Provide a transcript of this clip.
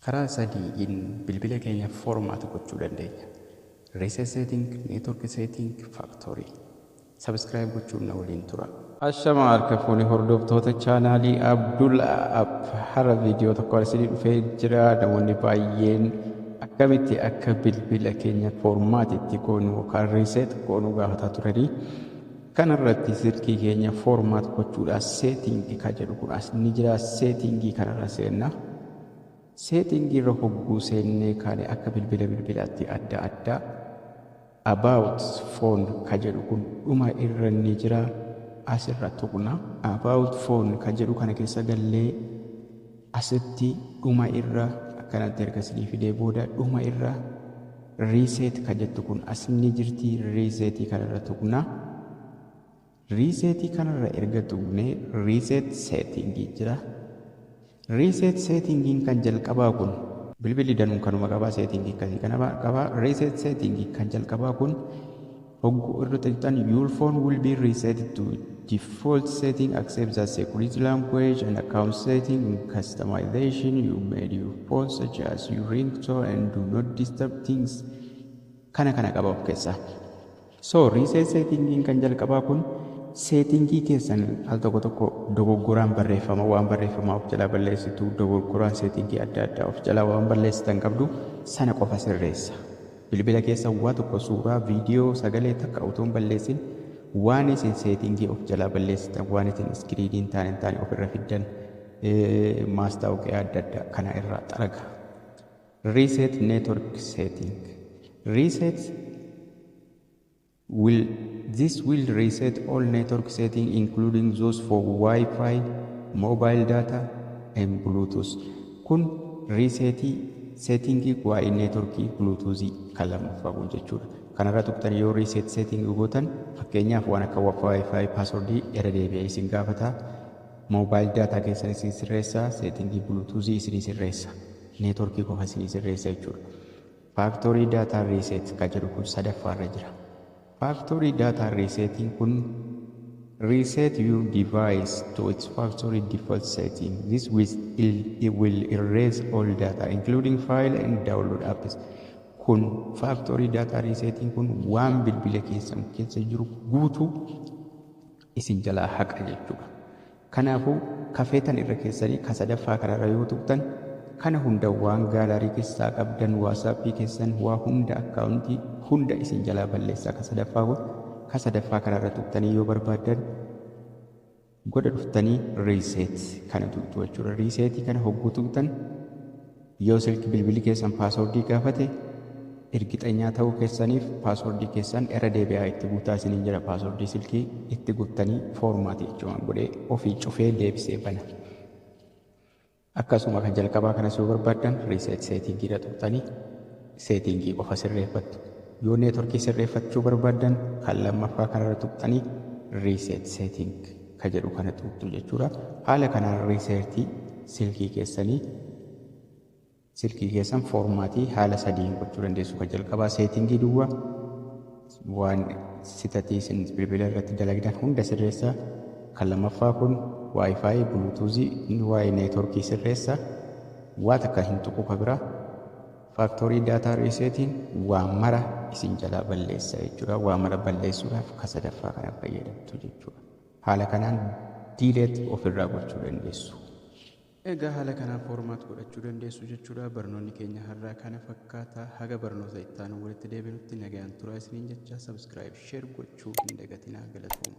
karaa sadiin bilbila keenya formaat gochuu dandeenya. Reset setting, network setting, factory. Subscribe gochuun na waliin tura. Ashama harka fuuni hordoftoota chaanaalii Abdul App hara viidiyoo tokko asii dhufee jira. Namoonni baay'een akkamitti akka bilbila keenya formaat itti goonu yookaan reset goonu gaafataa turanii. Kanarratti silkii keenya formaat gochuudhaaf setting kan jedhu kun as ni jira. Setting kanarra seenna. Setting irra hogguu seennee kaane akka bilbilaatti adda adda about phone kan jedhu kun dhuma irra ni jira. Asirra tuqna about phone kan jedhu kana keessa gallee asitti dhuma irra akkanatti erga silii fidee booda dhuma irra reset kan jettu kun as ni jirti. Reset kanarra tuqna. Reset kanarra erga tuqne reset setting jira. Reset setting kan jalqabaa kun bilbilli danuun kanuma qabaa setting akkasii kana qabaa. Reset setting kan jalqabaa kun hogguu irra tajaajiltan your phone will be reset to default setting accept the security language and account setting customization you made your phone such as your ringtone and do not disturb things kana qaba of keessa. So reset setting kan jalqabaa kun settingii keessan al tokko dogoggoraan barreeffama waan barreeffama of jalaa balleessitu dogoggoraan settingii adda addaa of jalaa waan balleessitan qabdu sana qofa sirreessa. Bilbila keessa waa tokko suuraa viidiyoo sagalee takka utuun balleessin waan isin settingii of jalaa balleessitan waan isin iskiriiniin taane ofirra fiddan maastaawoqee adda addaa kana irraa xaraga. Reset network setting. This will reset all network settings including those for Wi-Fi, mobile data and Bluetooth. Kun resetii settingii waa'ee networkii Bluetooth kan lammaffaa kun jechuudha. Kanarra tuqxan yoo reset setting gootan fakkeenyaaf waan akka Wi-Fi passwordii irra deebi'ee isin gaafata. Mobile data keessan isin sirreessa, settingii Bluetooth isin sirreessa. Networkii qofa isin sirreessa jechuudha. Factory data reset kan jedhu kun sadaffaarra jira. Factory data resetting kun reset your device to its factory default setting. This will erase all data including file and download apps. Kun factory data resetting kun waan bilbila keessan keessa jiru guutuu isin jalaa haqa jechuudha. Kanaafuu kafeetan irra keessanii ka sadaffaa kanarra yoo tuqxan kana hunda waan gaalarii keessaa qabdan waasappii keessan waa hunda akkaawuntii hunda isin jalaa balleessaa ka sadaffaa kanarra tuqxanii yoo barbaadan goda dhuftanii reset kana tuqxu jechuudha. Resetii kana hogguu tuqxan yoo silki bilbilli keessan paaswordii gaafate ergixanyaa ta'uu keessaniif paaswordii keessan irra deebi'aa itti guutaa isiniin jira. Paaswordii silkii itti guuttanii foormaatii jechuudha godhee ofii cufee deebisee bana. Akkasuma kan jalqabaa kanas yoo barbaadan reset setting irra tuqxanii settingii qofa sirreeffattu. Yoo networkii sirreeffachuu barbaadan kan lammaffaa kanarra tuqxanii reset setting kan jedhu kana tuqxu jechuudha. Haala kanaan resetii silkii keessan foormaatii haala sadiin gochuu dandeessu. Kan jalqabaa settingii duwwaa waan sitatii isin bilbila irratti dalagdan hunda sirreessa. Kan lammaffaa kun Wi-Fi, Bluetooth, waa'ee networkii sirreessa. Waa takka hin tuqu ka bira. Factory data resetting waan mara isin jalaa balleessa jechuudha. Waan mara balleessuudhaaf ka sadaffaa kana fayyadamtu jechuudha. Haala kanaan delete ofirraa gochuu dandeessu. Egaa haala kanaan formaat godhachuu dandeessu jechuudha. Barnoonni keenya har'aa kana fakkaata. Haga barnoota itti aanu walitti deebinutti nagaan turaa isiniin jecha subscribe, share gochuu hin dagatinaa. Galatoomaa.